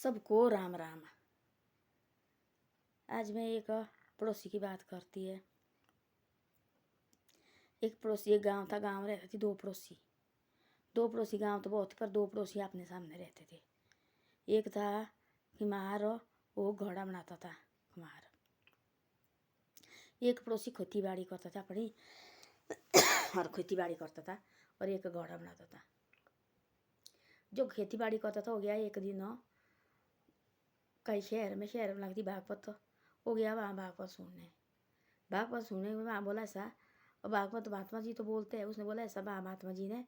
सबको राम राम। आज मैं एक पड़ोसी की बात करती है। एक पड़ोसी, एक गांव था, गांव रहती थी दो पड़ोसी गांव तो बहुत, पर दो पड़ोसी अपने सामने रहते थे। एक था कुम्हार, वो घोड़ा बनाता था कुम्हार। एक पड़ोसी खेती बाड़ी करता था अपनी और खेती बाड़ी करता था, और एक घोड़ा बनाता था। जो खेती बाड़ी करता था हो गया एक दिन कई शहर में लगती भागवत, हो गया वहाँ भागवत सुनने में वहाँ बोला ऐसा, और भागवत महात्मा जी तो बोलते हैं, उसने बोला ऐसा महात्मा जी ने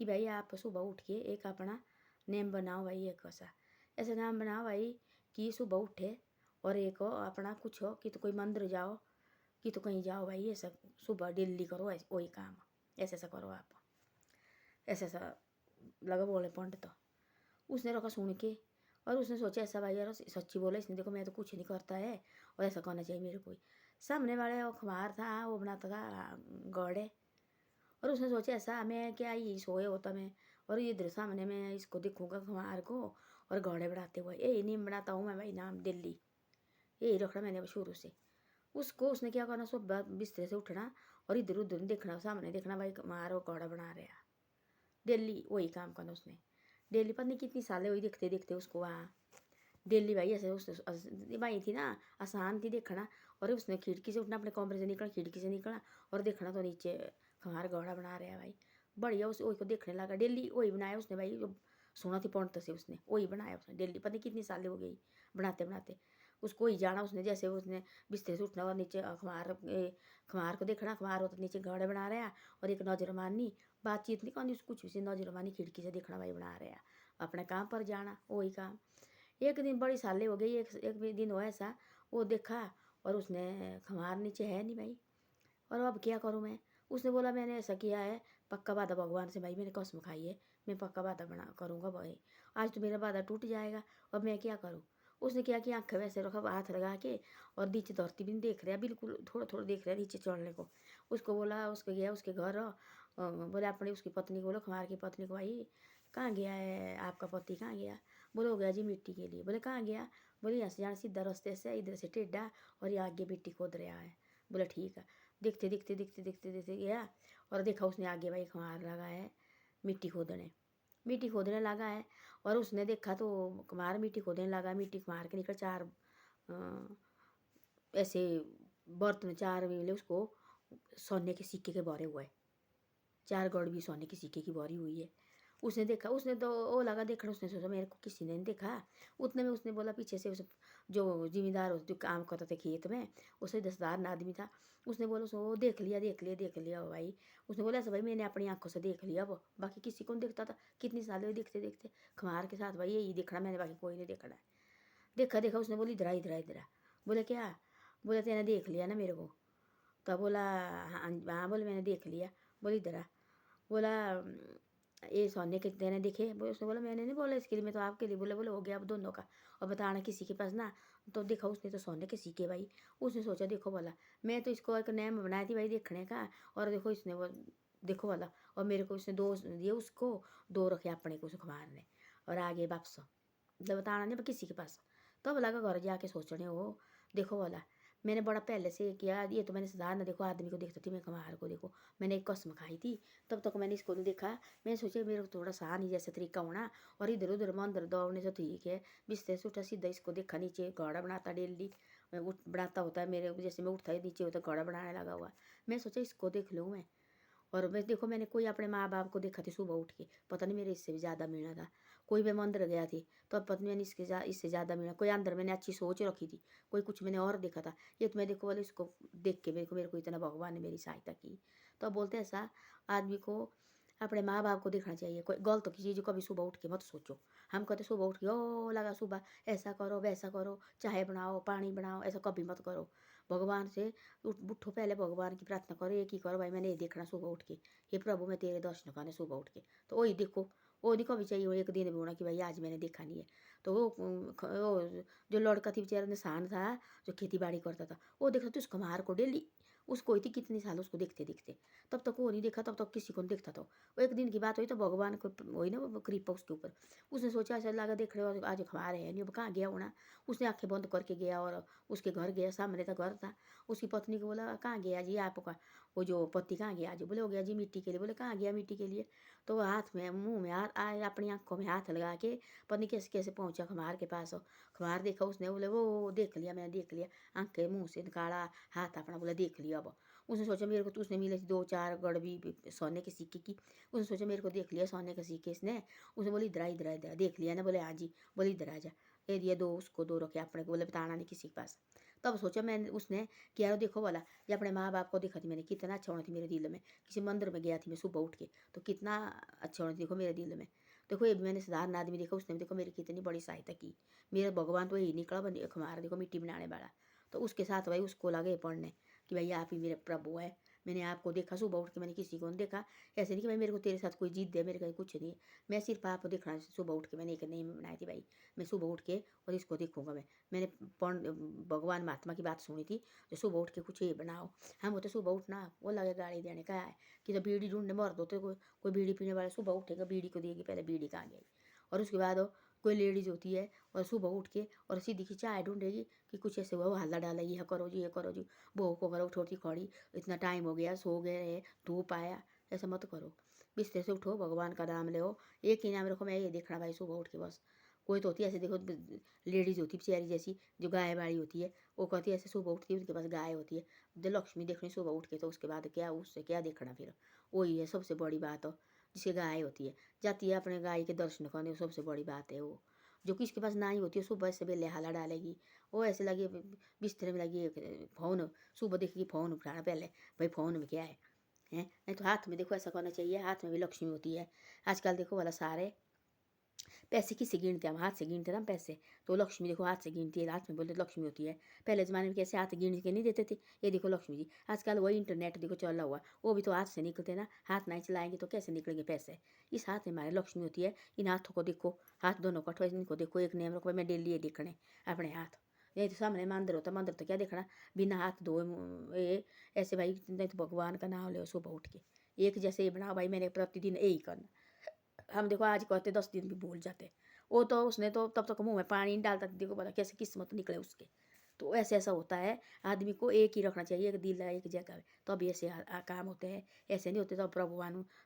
कि भाई आप सुबह उठ के एक अपना नेम बनाओ भाई, एक ऐसा नाम बनाओ भाई कि सुबह उठे और एक अपना कुछ हो कि तो कोई मंदिर जाओ कि तो कहीं जाओ भाई, ऐसा सुबह डेली करो, वही काम ऐसा ऐसा करो आप, ऐसा ऐसा लगा बोले पंडित। तो उसने रखा सुन के, और उसने सोचा ऐसा भाई यार सच्ची बोला इसने, देखो मैं तो कुछ नहीं करता है और ऐसा करना चाहिए मेरे को। सामने वाले वो खुमार था, वो बनाता था गौड़े, और उसने सोचा ऐसा मैं क्या ये सोए होता मैं, और इधर सामने मैं इसको देखूंगा खुमार को और गौड़े बढ़ाते हुए, यही नहीं बनाता हूँ मैं भाई नाम दिल्ली, यही रखना मैंने शुरू से। उसको उसने क्या करना, सुबह बिस्तर से उठना और इधर उधर देखना, सामने देखना भाई खुमार और गौड़ा बना रहा, दिल्ली वही काम करना उसने। डेली पता नहीं कितनी सालें हुई देखते देखते उसको वहाँ, डेली भाई ऐसे उसने भाई थी ना, आसान थी देखना। और उसने खिड़की से उठना, अपने कमरे से निकला, खिड़की से निकला और देखना तो नीचे हमारा गौड़ा बना रहा है भाई, बढ़िया। उस वही को देखने लगा, डेली वही बनाया उसने भाई, जो सुना थी पंडित से उसने वही बनाया उसने डेली, पता नहीं कितनी सालें हो गई बनाते बनाते। उसको ही जाना उसने, जैसे उसने बिस्तर से उठना और नीचे अखबार को देखना, अखबार होता नीचे घोड़े बना रहा, और एक नजर मारनी, बातचीत नहीं करनी कुछ भी, नजर मारनी, खिड़की से देखना भाई बना रहा, अपने काम पर जाना वही काम। एक दिन बड़ी साले हो गई, एक भी दिन हुआ ऐसा, वो देखा और उसने खमार नीचे है नहीं भाई, और अब क्या करूँ मैं। उसने बोला मैंने ऐसा किया है, पक्का वादा भगवान से भाई मैंने कसम खाई है, मैं पक्का वादा बना करूँगा भाई, आज तो मेरा वादा टूट जाएगा, अब मैं क्या करूँ। उसने क्या किया, आँखें वैसे रखा, हाथ लगा के, और नीचे धरती भी नहीं देख रहा, बिल्कुल थोड़ा थोड़ा देख रहा नीचे चढ़ने को। उसको बोला, उसको गया उसके घर, बोले अपनी उसकी पत्नी को, बोलो खमार की पत्नी को, भाई कहाँ गया है आपका पति, कहाँ गया। बोले हो गया जी मिट्टी के लिए। बोले कहाँ गया। बोले यहाँ से जाना सीधा रास्ते से, इधर से टेढ़ा और ये आगे मिट्टी खोद रहा है। बोले ठीक है। देखते देखते देखते देखते देखते गया और देखा उसने आगे भाई कुम्हार लगा है मिट्टी खोदने लगा है। और उसने देखा तो कुम्हार मिट्टी खोदने लगा, मिट्टी कुम्हार के निकल चार ऐसे बर्तन, चार मिले उसको सोने के सिक्के के भरे हुए, चार गड़ भी सोने के सिक्के की भरी हुई है। उसने देखा, उसने तो वो लगा देखना, उसने सोचा मेरे को किसी ने नहीं देखा। उतने में उसने बोला पीछे से, उस जो जिम्मेदार जो काम करते थे खेत में, उसे 10,000 आदमी था, उसने बोला सो देख लिया देख लिया देख लिया भाई। उसने बोला ऐसा भाई मैंने अपनी आंखों से देख लिया, वो बाकी किसी को नहीं देखता था, कितनी साल हुई देखते देखते खमार के साथ भाई, यही देखना मैंने, बाकी कोई नहीं देखना है। देखा देखा उसने बोली इधर इधर इधर। बोले क्या। बोले तेने देख लिया ना मेरे को। तो बोला हाँ हाँ, बोले मैंने देख लिया। बोली इधर आ। बोला ये सोने के देने दिखे। बोले, उसने बोला मैंने नहीं बोला इसके लिए, मैं तो आपके लिए बोले। बोले हो गया अब दोनों का, और बताना किसी के पास ना। तो देखा उसने तो सोने के सीखे भाई। उसने सोचा देखो बोला मैं तो इसको एक नेम बनाई थी भाई देखने का, और देखो इसने वो देखो वाला, और मेरे को उसने 2 दिए, उसको 2 रखे अपने को सुखमार ने, और आगे वापस मतलब बताना नहीं किसी के पास। तो अब लगा घर जाके सोचने हो, देखो वाला मैंने बड़ा पहले से किया, ये तो मैंने सुधार ना, देखो आदमी को देखती थी मैं कमार को, देखो मैंने एक कसम खाई थी, तब तक मैंने इसको नहीं देखा। मैंने सोचा मेरे को थोड़ा सा नहीं जैसे तरीका होना, और इधर उधर मंदिर दौड़ने से ठीक है। बिस्तर से उठा सीधा इसको देखा, नीचे घोड़ा बनाता डेली, उठ बनाता होता है मेरे जैसे मैं उठता है नीचे होता घोड़ा बनाने लगा हुआ। मैं सोचा इसको देख लूँ मैं। और मैं देखो मैंने कोई अपने माँ बाप को देखा थी सुबह उठ के, पता नहीं मेरे इससे भी ज़्यादा मिला था। कोई मैं मंदिर गया थी तो अब पता नहीं मैंने इससे ज़्यादा मिला। कोई अंदर मैंने अच्छी सोच रखी थी, कोई कुछ मैंने और देखा था। ये तो मैं देखो वाले इसको देख के मेरे को इतना भगवान ने मेरी सहायता की। तो अब बोलते ऐसा आदमी को अपने माँ बाप को देखना चाहिए। कोई गलत की चीज़ कभी सुबह उठ के मत सोचो। हम कहते सुबह उठ के ओ लगा सुबह ऐसा करो वैसा करो, चाय बनाओ पानी बनाओ, ऐसा कभी मत करो। भगवान से उठो पहले भगवान की प्रार्थना करो, ये की करो भाई मैंने ये देखना सुबह उठ के, हे प्रभु मैं तेरे दर्शन करने सुबह उठ के। तो वही देखो वो नहीं कभी चाहिए वो एक दिन भी होना कि भाई आज मैंने देखा नहीं है। तो वो जो लड़का थी बेचारा निशान था, जो खेती बाड़ी करता था, वो देखा तो उसको मार को डेली उसको हुई थी कितने साल उसको देखते देखते, तब तक वो नहीं देखा, तब तक किसी को नहीं देखता था। वो एक दिन की बात हुई तो भगवान को हुई ना वो कृपा उसके ऊपर, उसने सोचा ऐसा लगा देख रहे हो आज खा रहे हैं नहीं, अब कहाँ गया होना। उसने आंखें बंद करके गया और उसके घर गया, सामने का घर था। उसकी पत्नी को बोला कहाँ गया जी आपका वो जो पति, कहाँ गया जी? बोले हो गया जी मिट्टी के लिए। बोले कहाँ गया मिट्टी के लिए? तो वो हाथ में मुंह में हाथ अपनी आंखों में हाथ लगा के पत्नी कैसे कैसे पहुंचा खमार के पास। खमार देखा उसने, बोले वो देख लिया, मैंने देख लिया, आंख के मुंह से निकाला हाथ अपना, बोला देख लिया। अब उसने सोचा मेरे को तो उसने मिले 2-4 गड़बी सोने के सिक्के की। उसने सोचा मेरे को देख लिया सोने के सिक्के इसने। उसने बोली इधर इधर इधर देख लिया ना? बोले हाँ जी। बोले इधर आ जा। दे दिया 2 उसको, 2 रखे अपने को, बोले बताना नहीं किसी के पास। तब सोचा मैंने उसने कि यार देखो बोला ये अपने माँ बाप को देखा थी मैंने, कितना अच्छा होना थी मेरे दिल में। किसी मंदिर में गया थी मैं सुबह उठ के, तो कितना अच्छा होना थी देखो मेरे दिल में। देखो ये भी मैंने साधारण आदमी देखा, उसने भी देखो मेरी कितनी बड़ी सहायता की। मेरा भगवान तो यही निकला हमारा देखो मिट्टी बनाने वाला। तो उसके साथ भाई उसको लगे पढ़ने कि भाई आप ही मेरे प्रभु है। मैंने आपको देखा सुबह उठ के, मैंने किसी को नहीं देखा। ऐसे नहीं कि भाई मेरे को तेरे साथ कोई जिद है, मेरे का कुछ नहीं। मैं सिर्फ आपको देखना सुबह उठ के मैंने एक नेम बनाई थी भाई, मैं सुबह उठ के और इसको देखूंगा मैं। मैंने भगवान महात्मा की बात सुनी थी जो सुबह उठ के कुछ ये बनाओ। हम होते सुबह उठना वो लगे गाड़ी देने का है कि जब बीड़ी ढूंढने मर्द होते, कोई बीड़ी पीने वाला सुबह उठेगा बीड़ी को देगी, पहले बीड़ी कहाँ गई। और उसके बाद कोई लेडीज होती है और सुबह उठ के और सीधी की चाय ढूंढेगी कि कुछ ऐसे हुआ हल्ला डाला, ये करो जी ये करो जी, बहू को करो उठोती खड़ी, इतना टाइम हो गया सो गए धूप आया। ऐसा मत करो, बिस्तर से उठो भगवान का नाम लो, एक ही नाम रखो। मैं ये देखना भाई सुबह उठ के बस। कोई तो होती है ऐसे देखो लेडीज होती है बेचारी जैसी जो गाय वाली होती है, वो कहती है ऐसे सुबह उठती है उनके पास गाय होती है, जो लक्ष्मी देखनी सुबह उठ के, तो उसके बाद क्या उससे क्या देखना फिर। वही है सबसे बड़ी बात हो, जिसकी गाय होती है जाती है अपने गाय के दर्शन करने, सबसे बड़ी बात है वो। जो किसके पास नाई होती है सुबह से बेले हाला डालेगी, वो ऐसे लगी बिस्तर में लगी फ़ोन, सुबह देखेगी फ़ोन उठाना पहले, भाई फ़ोन में क्या है हैं। नहीं तो हाथ में देखो ऐसा करना चाहिए, हाथ में भी लक्ष्मी होती है। आजकल देखो वाला सारे पैसे किससे गिनते हैं, हम हाथ से गिनते ना पैसे, तो लक्ष्मी देखो हाथ से गिनती है, हाथ में बोलते लक्ष्मी होती है। पहले ज़माने में कैसे हाथ गिन के नहीं देते थे, ये देखो लक्ष्मी जी। आजकल वही इंटरनेट देखो चला हुआ, वो भी तो हाथ से निकलते ना, हाथ नहीं चलाएंगे तो कैसे निकलेंगे पैसे। इस हाथ में हमारे लक्ष्मी होती है, इन हाथों को देखो, हाथ दोनों कठो इनको देखो, एक नेम रखो मैं डेली ये देखने अपने हाथ। नहीं तो सामने मंदिर होता, मंदिर तो क्या देखना, बिना हाथ धोए ऐसे भाई। नहीं तो भगवान का नाम ले सुबह उठ के एक जैसे ही बनाओ भाई, मैंने प्रतिदिन यही करना। हम देखो आज कहते 10 दिन भी भूल जाते, वो तो उसने तो तब तक मुंह में पानी नहीं डालता, देखो बोला कैसे किस्मत निकले उसके। तो ऐसे ऐसा होता है, आदमी को एक ही रखना चाहिए, एक दिल है एक जगह, तब ऐसे काम होते हैं। ऐसे नहीं होते तब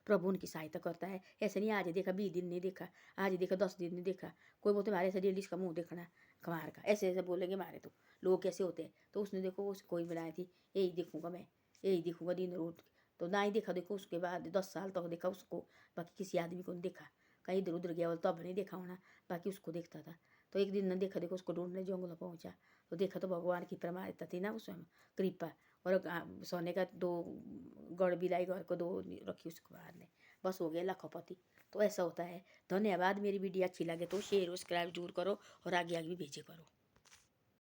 प्रभु उनकी सहायता करता है। ऐसे नहीं आज देखा 20 दिन नहीं देखा, आज देखा 10 दिन नहीं देखा। कोई बोलते हमारे ऐसे डेली का मुँह देखना कमार का, ऐसे ऐसे बोलेंगे हमारे तो लोग कैसे होते हैं। तो उसने देखो उस कोई बनाई थी, यही देखूंगा मैं, यही देखूंगा दिन रोज। तो ना ही देखा देखो उसके बाद 10 साल तक देखा उसको, बाकी किसी आदमी को नहीं देखा। कहीं इधर उधर गया तब नहीं देखा होना, बाकी उसको देखता था। तो एक दिन न देखा देखो उसको ढूंढने जंगल पहुंचा, तो देखा तो भगवान की प्रमाणिकता थी ना उसमें, कृपा। और सोने का 2 गढ़ बिलाई घर को 2 रखी उसको बाहर ने, बस हो गया लाखोपति। तो ऐसा होता है। धन्यवाद। मेरी वीडियो अच्छी लगे तो शेयर सब्सक्राइब जरूर करो और आगे आगे भी भेजे करो।